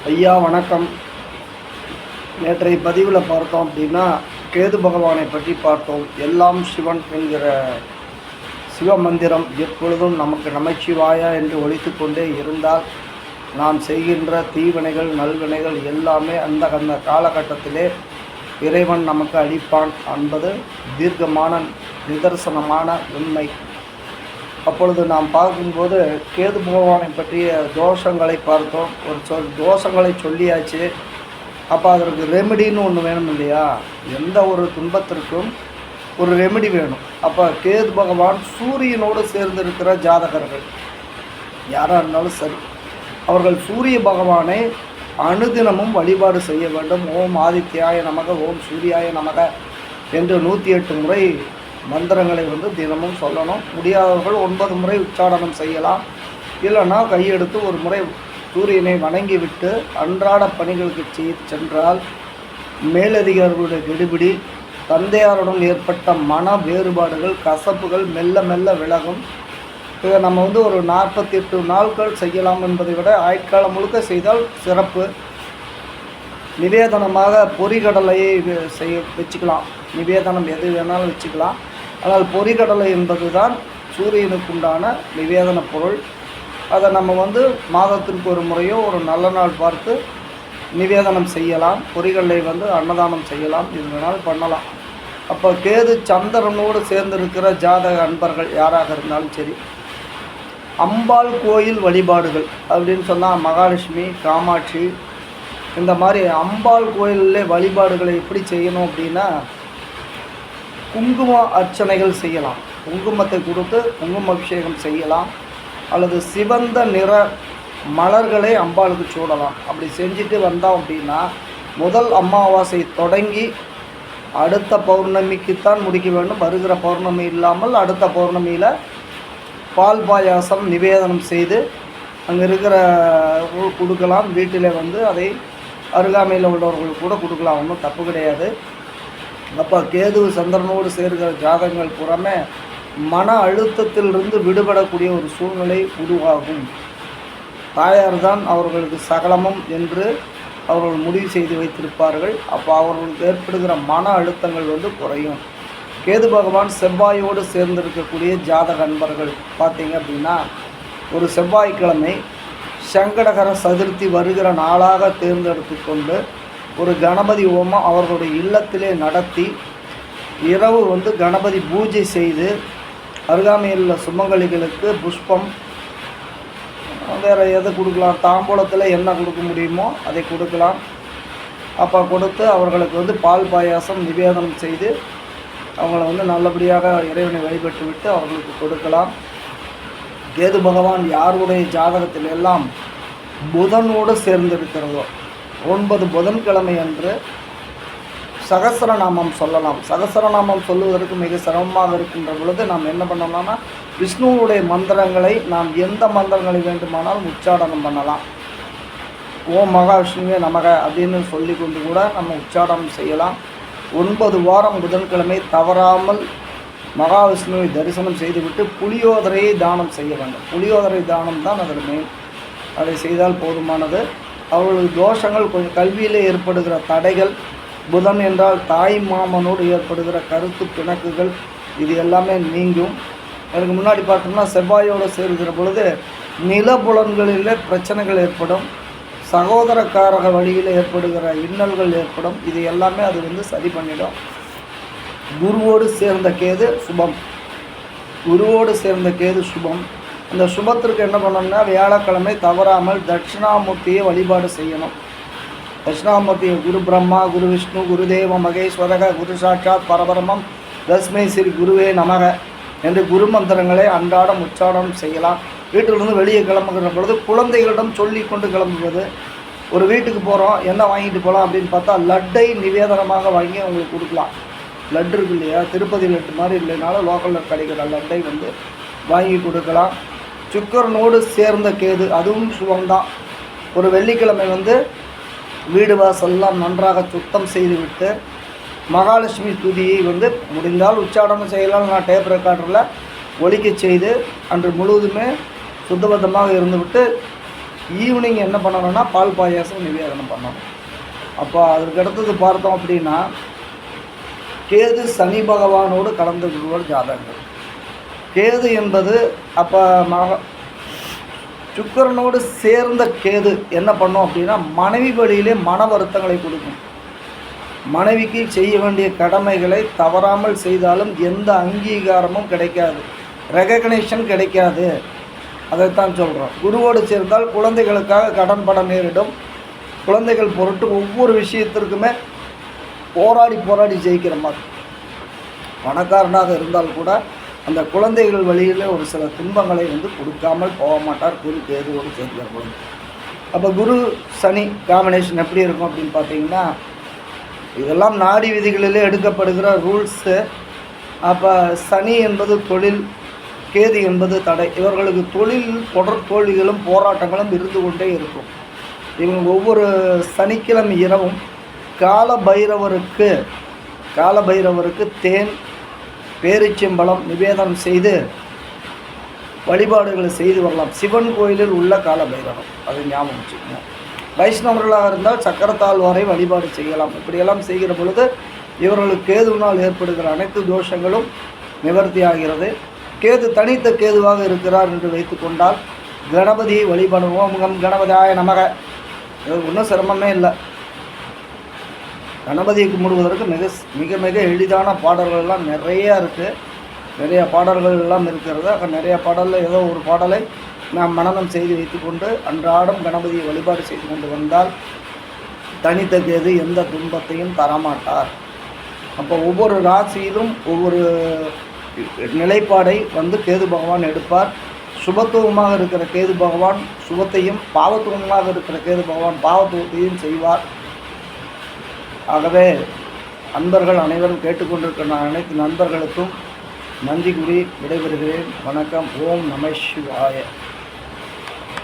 ஐயா வணக்கம். நேற்றைய பதிவில் பார்த்தோம் அப்படின்னா கேது பகவானை பற்றி பார்த்தோம். எல்லாம் சிவன் என்கிற சிவமந்திரம் எப்பொழுதும் நமக்கு நமச்சிவாயா என்று ஒலித்து கொண்டே இருந்தால் நாம் செய்கின்ற தீவினைகள் நல்வினைகள் எல்லாமே அந்த காலகட்டத்திலே இறைவன் நமக்கு அளிப்பான் என்பது தீர்க்கமான நிதர்சனமான உண்மை. அப்பொழுது நாம் பார்க்கும்போது கேது பகவானை பற்றிய தோஷங்களை பார்த்தோம். ஒரு தோஷங்களை சொல்லியாச்சு. அப்போ அதற்கு ரெமெடின்னு ஒன்று வேணும் இல்லையா? எந்த ஒரு துன்பத்திற்கும் ஒரு ரெமெடி வேணும். அப்போ கேது பகவான் சூரியனோடு சேர்ந்திருக்கிற ஜாதகர்கள் யாராக இருந்தாலும் சரி, அவர்கள் சூரிய பகவானை அனுதினமும் வழிபாடு செய்ய வேண்டும். ஓம் ஆதித்யாய நமக, ஓம் சூர்யாய நமக என்று 108 முறை மந்திரங்களை தினமும் சொல்லணும். முடியாதவர்கள் 9 முறை உச்சாடனம் செய்யலாம். இல்லைன்னா கையெடுத்து ஒரு முறை சூரியனை வணங்கிவிட்டு அன்றாட பணிகளுக்கு சென்றால் மேலதிகாரிகளுடைய கெடுபிடி, தந்தையாருடன் ஏற்பட்ட மன வேறுபாடுகள், கசப்புகள் மெல்ல மெல்ல விலகும். இதை நம்ம ஒரு 48 நாட்கள் செய்யலாம் என்பதை விட ஆயுட்காலம் முழுக்க செய்தால் சிறப்பு. நிவேதனமாக பொரிகடலையை வச்சுக்கலாம். நிவேதனம் எது வேணாலும் வச்சுக்கலாம். ஆனால் பொரிகடலை என்பது தான் சூரியனுக்குண்டான நிவேதன பொருள். அதை நம்ம மாதத்திற்கு ஒரு முறையோ ஒரு நல்ல நாள் பார்த்து நிவேதனம் செய்யலாம். பொரிகடலை அன்னதானம் செய்யலாம். இது வேணாலும் பண்ணலாம். அப்போ கேது சந்திரனோடு சேர்ந்திருக்கிற ஜாதக அன்பர்கள் யாராக இருந்தாலும் சரி, அம்பாள் கோயில் வழிபாடுகள் அப்படின்னு சொன்னால் மகாலட்சுமி, காமாட்சி, இந்த மாதிரி அம்பாள் கோயிலே வழிபாடுகளை எப்படி செய்யணும் அப்படின்னா, குங்கும அர்ச்சனைகள் செய்யலாம். குங்குமத்தை கொடுத்து குங்கும அபிஷேகம் செய்யலாம். அல்லது சிவந்த நிற மலர்களை அம்பாளுக்கு சூடலாம். அப்படி செஞ்சுட்டு வந்தோம் அப்படின்னா முதல் அமாவாசை தொடங்கி அடுத்த பௌர்ணமிக்குத்தான் முடிக்க வேண்டும். வருகிற பௌர்ணமி இல்லாமல் அடுத்த பௌர்ணமியில் பால் பாயாசம் நிவேதனம் செய்து அங்கே இருக்கிற கொடுக்கலாம். வீட்டில் அதை அருகாமையில் உள்ளவர்களுக்கு கூட கொடுக்கலாம். ஒன்றும் தப்பு கிடையாது. அப்போ கேது சந்திரனோடு சேர்கிற ஜாதகங்கள் புறமே மன அழுத்தத்திலிருந்து விடுபடக்கூடிய ஒரு சூழ்நிலை உருவாகும். தாயார் தான் அவர்களுக்கு சகலமும் என்று அவர்கள் முடிவு செய்து வைத்திருப்பார்கள். அப்போ அவர்களுக்கு ஏற்படுகிற மன அழுத்தங்கள் குறையும். கேது பகவான் செவ்வாயோடு சேர்ந்திருக்கக்கூடிய ஜாதக அன்பர்கள் பார்த்தீங்க அப்படின்னா, ஒரு செவ்வாய்க்கிழமை சங்கடகர சதுர்த்தி வருகிற நாளாக தேர்ந்தெடுத்து கொண்டு ஒரு கணபதி ஹோமம் அவர்களுடைய இல்லத்திலே நடத்தி இரவு கணபதி பூஜை செய்து அருகாமையில் உள்ள சுமங்கலிகளுக்கு புஷ்பம், வேறு எது கொடுக்கலாம், தாம்பூலத்தில் என்ன கொடுக்க முடியுமோ அதை கொடுக்கலாம். அப்போ கொடுத்து அவர்களுக்கு பால் பாயாசம் நிவேதனம் செய்து அவங்கள நல்லபடியாக இறைவனை வழிபட்டு விட்டு அவர்களுக்கு கொடுக்கலாம். கேது பகவான் யாருடைய ஜாதகத்தில் எல்லாம் புதனோடு சேர்ந்திருக்கிறதோ 9 புதன்கிழமை அன்று சகஸ்ரநாமம் சொல்லலாம். சகஸ்ரநாமம் சொல்லுவதற்கு மிக சிரமமாக இருக்கின்ற பொழுது நாம் என்ன பண்ணலாம்னா, விஷ்ணுவுடைய மந்திரங்களை நாம் எந்த மந்திரங்களை வேண்டுமானாலும் உச்சாடனம் பண்ணலாம். ஓம் மகாவிஷ்ணுவே நமக அப்படின்னு சொல்லி கொண்டு கூட நம்ம உச்சாடனம் செய்யலாம். 9 வாரம் புதன்கிழமை தவறாமல் மகாவிஷ்ணுவை தரிசனம் செய்துவிட்டு புளியோதரையை தானம் செய்ய வேண்டும். புளியோதரை தானம் தான் அதில் மெயின். அதை செய்தால் போதுமானது. அவர்களுக்கு தோஷங்கள், கொஞ்சம் கல்வியில் ஏற்படுகிற தடைகள், புதன் என்றால் தாய் மாமனோடு ஏற்படுகிற கருத்து பிணக்குகள், இது எல்லாமே நீங்கும். எனக்கு முன்னாடி பார்த்தோம்னா செவ்வாயோடு சேர்கிற பொழுது நிலப்புலன்களில் பிரச்சனைகள் ஏற்படும். சகோதரக்காரக வழியில் ஏற்படுகிற இன்னல்கள் ஏற்படும். இது எல்லாமே அது சரி பண்ணிடும். குருவோடு சேர்ந்த கேது சுபம். குருவோடு சேர்ந்த கேது சுபம். அந்த சுபத்திற்கு என்ன பண்ணணும்னா, வியாழக்கிழமை தவறாமல் தட்சிணாமூர்த்தியை வழிபாடு செய்யணும். தட்சிணாமூர்த்தியை குரு பிரம்மா, குரு விஷ்ணு, குருதேவ மகேஸ்வரக, குரு சாட்சாத் பரபரமம் தஸ்மை ஸ்ரீ குருவே நமக என்று குரு மந்திரங்களை அன்றாடம் உச்சாரணம் செய்யலாம். வீட்டிலிருந்து வெளியே கிளம்புகிற பொழுது குழந்தைகளிடம் சொல்லி கொண்டு கிளம்புவது. ஒரு வீட்டுக்கு போகிறோம், என்ன வாங்கிட்டு போகலாம் அப்படின்னு பார்த்தா லட்டை நிவேதனமாக வாங்கி அவங்களுக்கு கொடுக்கலாம். லட்டு இருக்கு இல்லையா, திருப்பதி லட்டு மாதிரி இல்லைனாலும் லோக்கலில் கிடைக்கிற லட்டை வாங்கி கொடுக்கலாம். சுக்கரனோடு சேர்ந்த கேது அதுவும் சுகம்தான். ஒரு வெள்ளிக்கிழமை வீடு வாசல்லாம் நன்றாக சுத்தம் செய்துவிட்டு மகாலட்சுமி துதியை முடிந்தால் உச்சாடனம் செய்யலாம். நான் டேப் ரெக்கார்டரில் ஒலிக்க செய்து அன்று முழுவதுமே சுத்தபத்தமாக இருந்துவிட்டு ஈவினிங் என்ன பண்ணணும்னா பால் பாயாசம் நிவேதனம் பண்ணணும். அப்போ அதற்கு அடுத்தது பார்த்தோம் அப்படின்னா கேது சனி பகவானோடு கலந்து கொள்வர் ஜாதகங்கள். கேது என்பது அப்போ சுக்கிரனோடு சேர்ந்த கேது என்ன பண்ணும் அப்படின்னா மனைவி வழியிலே மன வருத்தங்களை கொடுக்கும். மனைவிக்கு செய்ய வேண்டிய கடமைகளை தவறாமல் செய்தாலும் எந்த அங்கீகாரமும் கிடைக்காது, ரெகக்னேஷன் கிடைக்காது. அதைத்தான் சொல்கிறோம். குருவோடு சேர்ந்தால் குழந்தைகளுக்காக கடன் பட நேரிடும். குழந்தைகள் பொருட்டு ஒவ்வொரு விஷயத்திற்குமே போராடி ஜெயிக்கிற மாதிரி. பணக்காரனாக இருந்தால் கூட அந்த குழந்தைகள் வழியில் ஒரு சில துன்பங்களை கொடுக்காமல் போக மாட்டார் குரு கேதுவோடு சேர்க்கிற பொழுது. அப்போ குரு சனி காம்பினேஷன் எப்படி இருக்கும் அப்படின்னு பார்த்தீங்கன்னா, இதெல்லாம் நாடி விதிகளிலே எடுக்கப்படுகிற ரூல்ஸு. அப்போ சனி என்பது தொழில், கேது என்பது தடை. இவர்களுக்கு தொழில் தொடர் தோல்விகளும் போராட்டங்களும் இருந்து கொண்டே இருக்கும். இவங்க ஒவ்வொரு சனிக்கிழமை இரவும் காலபைரவருக்கு தேன் பேரிச்சம்பழம் நிவேதனம் செய்து வழிபாடுகளை செய்து வரலாம். சிவன் கோயிலில் உள்ள காலபைரவர், அதை ஞாபகம் வச்சுக்கணும். வைஷ்ணவர்களாக இருந்தால் சக்கரத்தாழ்வாரை வழிபாடு செய்யலாம். இப்படியெல்லாம் செய்கிற பொழுது இவர்களுக்கு கேதுவினால் ஏற்படுகிற அனைத்து தோஷங்களும் நிவர்த்தி ஆகிறது. கேது தனித்த கேதுவாக இருக்கிறார் என்று வைத்து கொண்டால் கணபதியை வழிபடுவோம். கணபதியாய நமக, ஒன்றும் சிரமமே இல்லை. கணபதியை கும்பிடுவதற்கு மிக மிக எளிதான பாடல்கள்லாம் நிறையா இருக்குது. நிறைய பாடல்கள் எல்லாம் இருக்கிறது. நிறைய பாடலில் ஏதோ ஒரு பாடலை நாம் மனனம் செய்து வைத்துக்கொண்டு அன்றாடம் கணபதியை வழிபாடு செய்து கொண்டு வந்தால் தனித்த கேது எந்த துன்பத்தையும் தரமாட்டார். அப்போ ஒவ்வொரு ராசியிலும் ஒவ்வொரு நிலைப்பாடை கேது பகவான் எடுப்பார். சுபத்துவமாக இருக்கிற கேது பகவான் சுபத்தையும், பாவத்துவமாக இருக்கிற கேது பகவான் பாவத்துவத்தையும் செய்வார். ஆகவே அன்பர்கள் அனைவரும் கேட்டுக்கொண்டிருக்கிற அனைத்து நண்பர்களுக்கும் நன்றி கூறி விடைபெறுகிறேன். வணக்கம். ஓம் நம சிவாய.